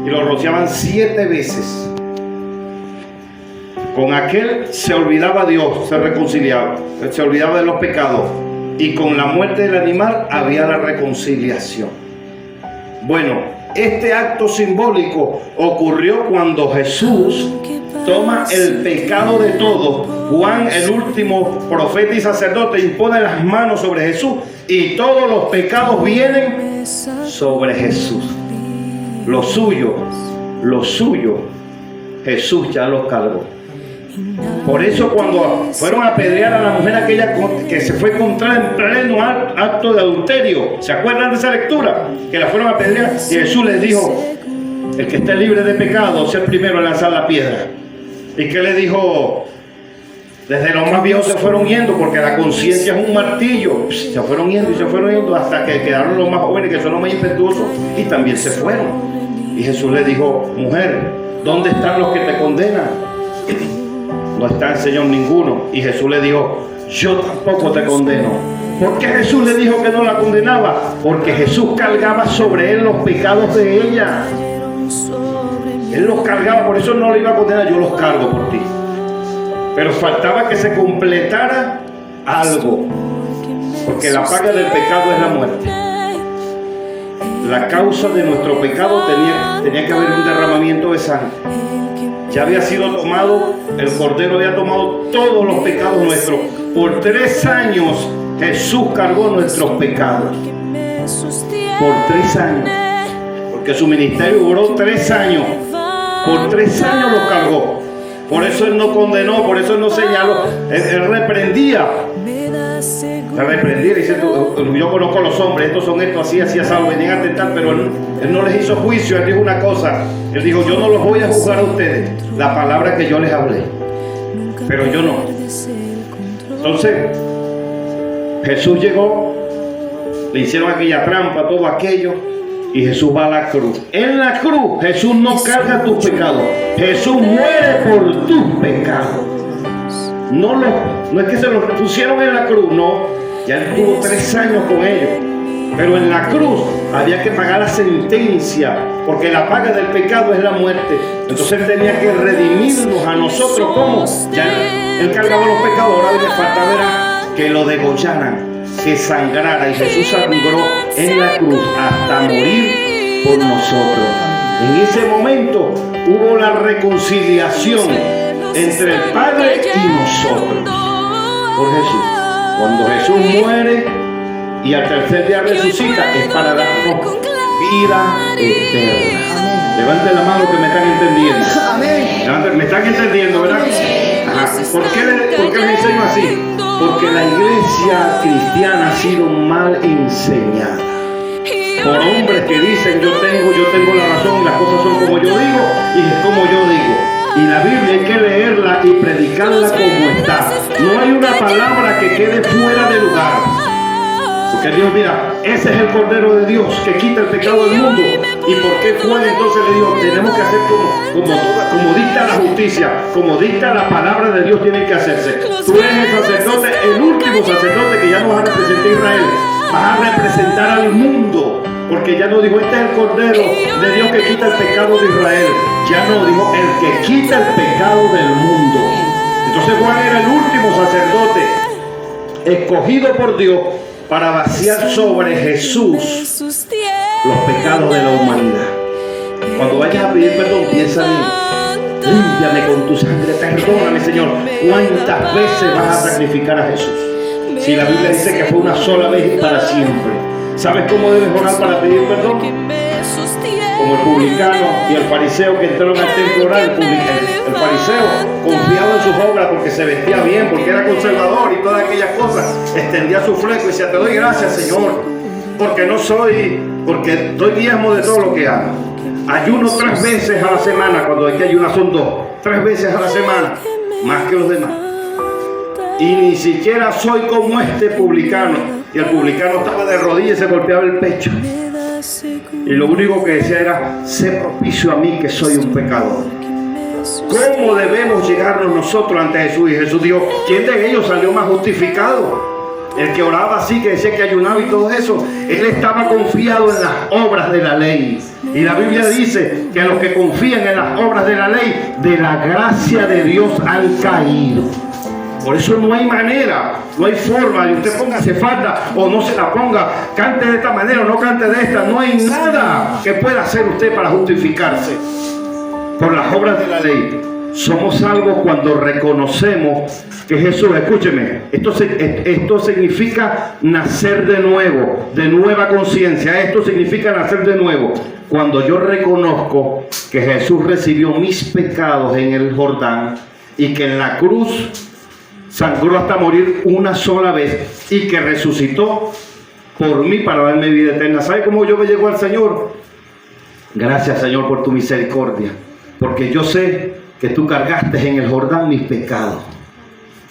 y lo rociaban 7 veces. Con aquel se olvidaba Dios, se reconciliaba, se olvidaba de los pecados, y con la muerte del animal había la reconciliación. Bueno, este acto simbólico ocurrió cuando Jesús toma el pecado de todos. Juan, el último profeta y sacerdote, impone las manos sobre Jesús y todos los pecados vienen sobre Jesús. Lo suyo, Jesús ya los cargó. Por eso cuando fueron a apedrear a la mujer aquella que se fue contra en pleno acto de adulterio, ¿se acuerdan de esa lectura? Que la fueron a apedrear y Jesús les dijo: el que esté libre de pecado sea el primero en lanzar la piedra. ¿Y qué le dijo? Desde los más viejos se fueron yendo, porque la conciencia es un martillo. Se fueron yendo hasta que quedaron los más jóvenes, que son los más impetuosos, y también se fueron. Y Jesús le dijo: mujer, ¿dónde están los que te condenan? No está, Señor, ninguno. Y Jesús le dijo: yo tampoco te condeno. ¿Por qué Jesús le dijo que no la condenaba? Porque Jesús cargaba sobre él los pecados de ella. Él los cargaba, por eso no lo iba a condenar. Yo los cargo por ti. Pero faltaba que se completara algo, porque la paga del pecado es la muerte. La causa de nuestro pecado tenía que haber un derramamiento de sangre. Ya había sido tomado, el Cordero había tomado todos los pecados nuestros. Por 3 años Jesús cargó nuestros pecados. Por 3 años. Porque su ministerio duró 3 años. Por 3 años los cargó. Por eso él no condenó, por eso él no señaló. Él reprendía. Dice: yo conozco a los hombres, estos son estos, así, así, así, venían a tentar, pero él no les hizo juicio. Él dijo una cosa: él dijo: yo no los voy a juzgar a ustedes, la palabra que yo les hablé, pero yo no. Entonces Jesús llegó, le hicieron aquella trampa, todo aquello, y Jesús va a la cruz. En la cruz Jesús no carga tus pecados, Jesús muere por tus pecados. No es que se los pusieron en la cruz, no. Ya él tuvo 3 años con ellos. Pero en la cruz había que pagar la sentencia, porque la paga del pecado es la muerte. Entonces él tenía que redimirnos a nosotros. ¿Cómo? Ya él cargaba los pecados, ahora le faltaba era que lo degollaran, que sangrara. Y Jesús sangró en la cruz hasta morir por nosotros. En ese momento hubo la reconciliación entre el Padre y nosotros por Jesús. Cuando Jesús muere y al tercer día resucita, es para darnos vida eterna. Levanten la mano que me están entendiendo. Levanten, me están entendiendo, ¿verdad? Ajá. ¿Por qué les enseño así? Porque la iglesia cristiana ha sido mal enseñada por hombres que dicen: yo tengo la razón, y las cosas son como yo digo y es como yo digo. Y la Biblia hay que leerla y predicarla como está. No hay una palabra que quede fuera de lugar. Porque Dios, mira, ese es el Cordero de Dios que quita el pecado del mundo. ¿Y por qué fue? Entonces le digo: tenemos que hacer como dicta la justicia, como dicta la palabra de Dios, tiene que hacerse. Tú eres el sacerdote, el último sacerdote que ya no vas a representar a Israel, vas a representar al mundo. Porque ya no dijo: este es el Cordero de Dios que quita el pecado de Israel. Ya no dijo: el que quita el pecado del mundo. Entonces Juan era el último sacerdote escogido por Dios para vaciar sobre Jesús los pecados de la humanidad. Cuando vayas a pedir perdón, piensa bien: límpiame con tu sangre, perdóname, Señor. ¿Cuántas veces vas a sacrificar a Jesús? Si la Biblia dice que fue una sola vez y para siempre. ¿Sabes cómo debes orar para pedir perdón? Como el publicano y el fariseo que entraron al templo a orar. El fariseo, confiado en sus obras porque se vestía bien, porque era conservador y todas aquellas cosas, extendía su fleco y decía: te doy gracias, Señor, porque doy diezmo de todo lo que hago. Ayuno 3 veces a la semana, cuando hay que ayunar son 2. 3 veces a la semana, más que los demás. Y ni siquiera soy como este publicano. Y el publicano estaba de rodillas y se golpeaba el pecho. Y lo único que decía era: sé propicio a mí, que soy un pecador. ¿Cómo debemos llegarnos nosotros ante Jesús? Y Jesús dijo: ¿quién de ellos salió más justificado? El que oraba así, que decía que ayunaba y todo eso. Él estaba confiado en las obras de la ley. Y la Biblia dice que los que confían en las obras de la ley, de la gracia de Dios han caído. Por eso no hay manera, no hay forma de usted póngase falda o no se la ponga, cante de esta manera o no cante de esta. No hay nada que pueda hacer usted para justificarse por las obras de la ley. Somos salvos cuando reconocemos que Jesús, escúcheme, esto significa nacer de nuevo, de nueva conciencia. Esto significa nacer de nuevo. Cuando yo reconozco que Jesús recibió mis pecados en el Jordán y que en la cruz sangró hasta morir una sola vez y que resucitó por mí para darme vida eterna. ¿Sabe cómo yo me llego al Señor? Gracias, Señor, por tu misericordia, porque yo sé que tú cargaste en el Jordán mis pecados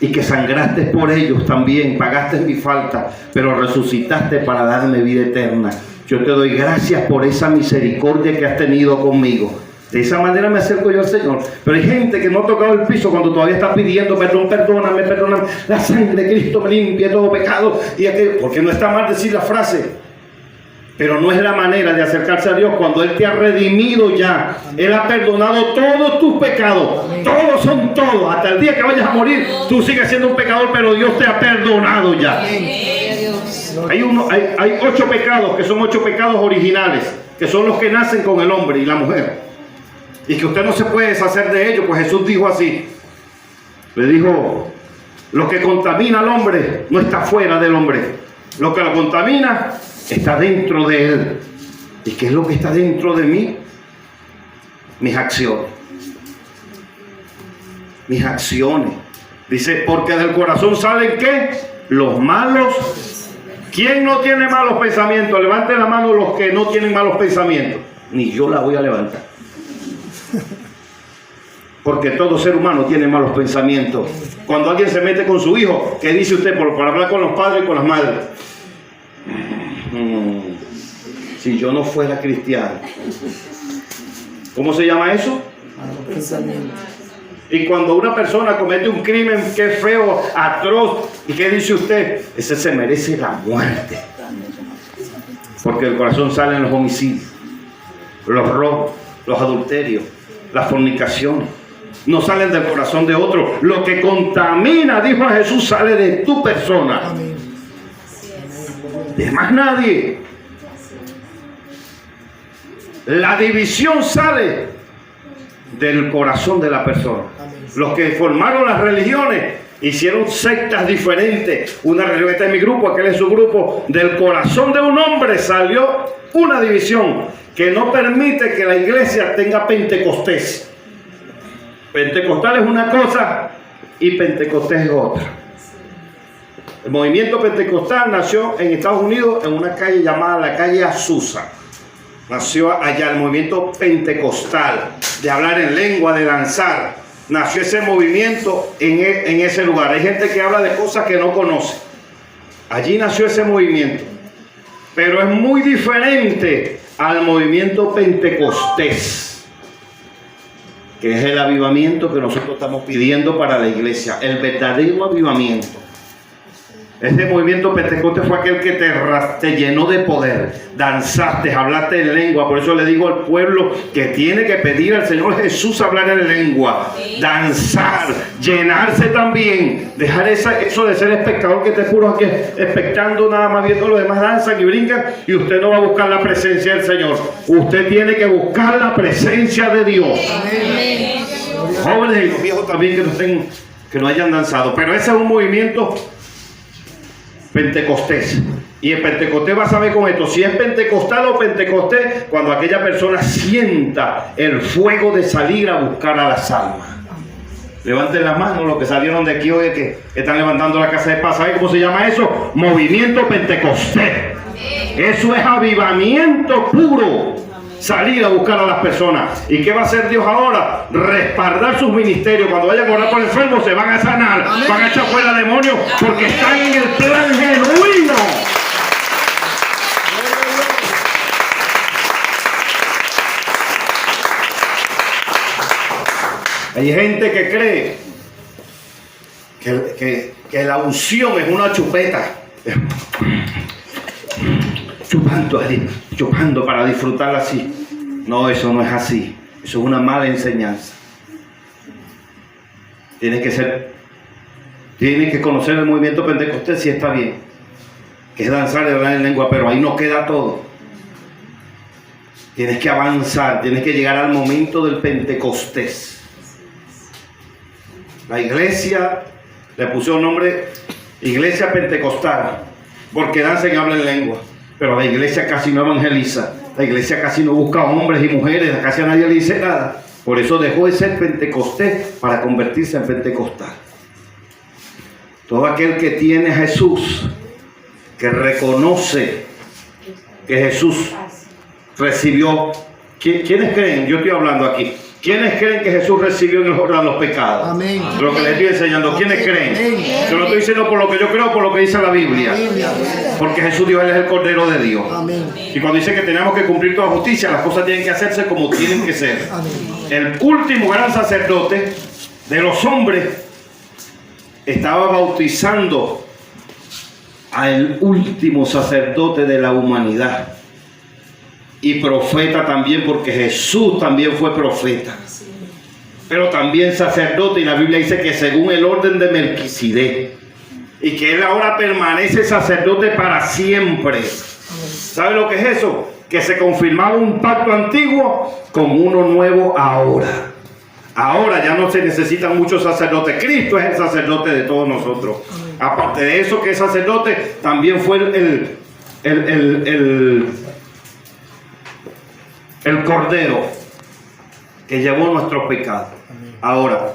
y que sangraste por ellos también, pagaste mi falta, pero resucitaste para darme vida eterna. Yo te doy gracias por esa misericordia que has tenido conmigo. De esa manera me acerco yo al Señor. Pero hay gente que no ha tocado el piso cuando todavía está pidiendo perdón, perdóname, perdóname. La sangre de Cristo me limpia todo pecado. Porque no está mal decir la frase. Pero no es la manera de acercarse a Dios cuando Él te ha redimido ya. Él ha perdonado todos tus pecados. Todos son todos. Hasta el día que vayas a morir, tú sigues siendo un pecador, pero Dios te ha perdonado ya. Hay 8 pecados que son 8 pecados originales, que son los que nacen con el hombre y la mujer. Y que usted no se puede deshacer de ellos, pues Jesús dijo así. Le dijo, lo que contamina al hombre no está fuera del hombre. Lo que lo contamina está dentro de él. ¿Y qué es lo que está dentro de mí? Mis acciones. Mis acciones. Dice, porque del corazón salen ¿qué? Los malos. ¿Quién no tiene malos pensamientos? Levanten la mano los que no tienen malos pensamientos. Ni yo la voy a levantar. Porque todo ser humano tiene malos pensamientos. Cuando alguien se mete con su hijo, ¿qué dice usted por hablar con los padres y con las madres? Si yo no fuera cristiano. ¿Cómo se llama eso? Malos pensamientos. Y cuando una persona comete un crimen que es feo, atroz, ¿y qué dice usted? Ese se merece la muerte. Porque del corazón salen los homicidios, los robos, los adulterios, las fornicaciones. No salen del corazón de otro. Lo que contamina, dijo Jesús, sale de tu persona. De más nadie. La división sale del corazón de la persona. Los que formaron las religiones hicieron sectas diferentes. Una religión, este es mi grupo, aquel es su grupo. Del corazón de un hombre salió una división que no permite que la iglesia tenga Pentecostés. Pentecostal es una cosa y Pentecostés es otra. El movimiento pentecostal nació en Estados Unidos en una calle llamada la calle Azusa. Nació allá el movimiento pentecostal, de hablar en lengua, de danzar. Nació ese movimiento en ese lugar. Hay gente que habla de cosas que no conoce. Allí nació ese movimiento. Pero es muy diferente al movimiento pentecostés, que es el avivamiento que nosotros estamos pidiendo para la iglesia. El verdadero avivamiento. Este movimiento pentecostés fue aquel que te llenó de poder, danzaste, hablaste en lengua. Por eso le digo al pueblo que tiene que pedir al Señor Jesús hablar en lengua, danzar, llenarse también, dejar eso de ser espectador que te puro aquí expectando nada más, viendo los demás danzan y brincan y usted no va a buscar la presencia del Señor. Usted tiene que buscar la presencia de Dios. Amén. Los jóvenes y los viejos también que no hayan danzado, pero ese es un movimiento pentecostés. Y el pentecostés va a saber con esto si es pentecostal o pentecostés cuando aquella persona sienta el fuego de salir a buscar a las almas. Levanten las manos los que salieron de aquí hoy, que están levantando la casa de paz. ¿Saben cómo se llama eso? Movimiento pentecostés. Eso es avivamiento puro. Salir a buscar a las personas. ¿Y qué va a hacer Dios ahora? Respaldar sus ministerios. Cuando vayan a orar por enfermos, se van a sanar. Van a echar fuera demonios porque están en el plan genuino. Hay gente que cree que la unción es una chupeta. Chupando para disfrutarla así. No, eso no es así. Eso es una mala enseñanza. Tienes que conocer el movimiento pentecostés, si está bien, que es danzar y hablar en lengua, pero ahí no queda todo. Tienes que avanzar, tienes que llegar al momento del Pentecostés. La iglesia le puso nombre Iglesia Pentecostal, porque danza y habla en lengua, pero la iglesia casi no evangeliza, la iglesia casi no busca hombres y mujeres, casi a nadie le dice nada. Por eso dejó de ser Pentecostés para convertirse en Pentecostal. Todo aquel que tiene a Jesús, que reconoce que Jesús recibió. ¿Quiénes creen? Yo estoy hablando aquí. ¿Quiénes creen que Jesús recibió en el Jordán los pecados? Amén. Lo que les estoy enseñando. ¿Quiénes creen? Amén. Yo lo estoy diciendo por lo que yo creo, por lo que dice la Biblia. Porque Jesús dijo, Él es el Cordero de Dios. Amén. Y cuando dice que tenemos que cumplir toda justicia, las cosas tienen que hacerse como tienen que ser. Amén. El último gran sacerdote de los hombres estaba bautizando al último sacerdote de la humanidad. Y profeta también, porque Jesús también fue profeta. Pero también sacerdote, y la Biblia dice que según el orden de Melquisedec. Y que él ahora permanece sacerdote para siempre. ¿Sabe lo que es eso? Que se confirmaba un pacto antiguo con uno nuevo ahora. Ahora ya no se necesitan muchos sacerdotes. Cristo es el sacerdote de todos nosotros. Aparte de eso, que es sacerdote, también fue el Cordero que llevó nuestros pecados. Ahora,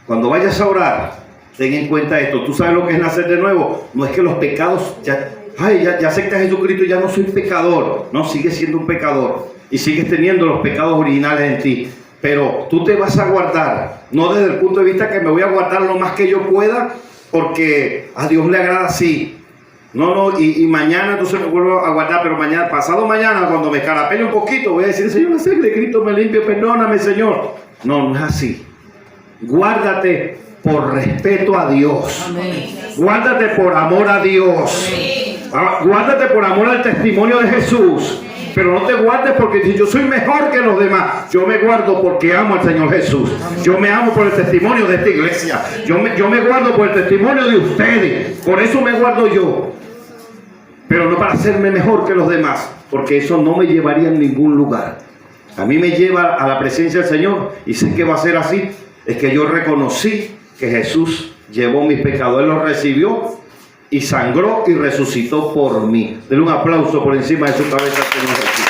cuando vayas a orar, ten en cuenta esto. ¿Tú sabes lo que es nacer de nuevo? No es que los pecados ya acepté a Jesucristo y ya no soy pecador. No, sigues siendo un pecador y sigues teniendo los pecados originales en ti. Pero tú te vas a guardar, no desde el punto de vista que me voy a guardar lo más que yo pueda, porque a Dios le agrada así. No, y mañana entonces me vuelvo a guardar, pero mañana, pasado mañana, cuando me carapele un poquito, voy a decir, Señor, la sangre de Cristo me limpia, perdóname, Señor. No, no es así. Guárdate por respeto a Dios. Amén. Guárdate por amor a Dios. Guárdate por amor al testimonio de Jesús. Pero no te guardes porque si yo soy mejor que los demás. Yo me guardo porque amo al Señor Jesús. Yo me amo por el testimonio de esta iglesia. Yo me guardo por el testimonio de ustedes. Por eso me guardo yo. Pero no para hacerme mejor que los demás, porque eso no me llevaría a ningún lugar. A mí me lleva a la presencia del Señor, y sé que va a ser así. Es que yo reconocí que Jesús llevó mis pecados. Él los recibió y sangró y resucitó por mí. Denle un aplauso por encima de su cabeza al Señor Jesús.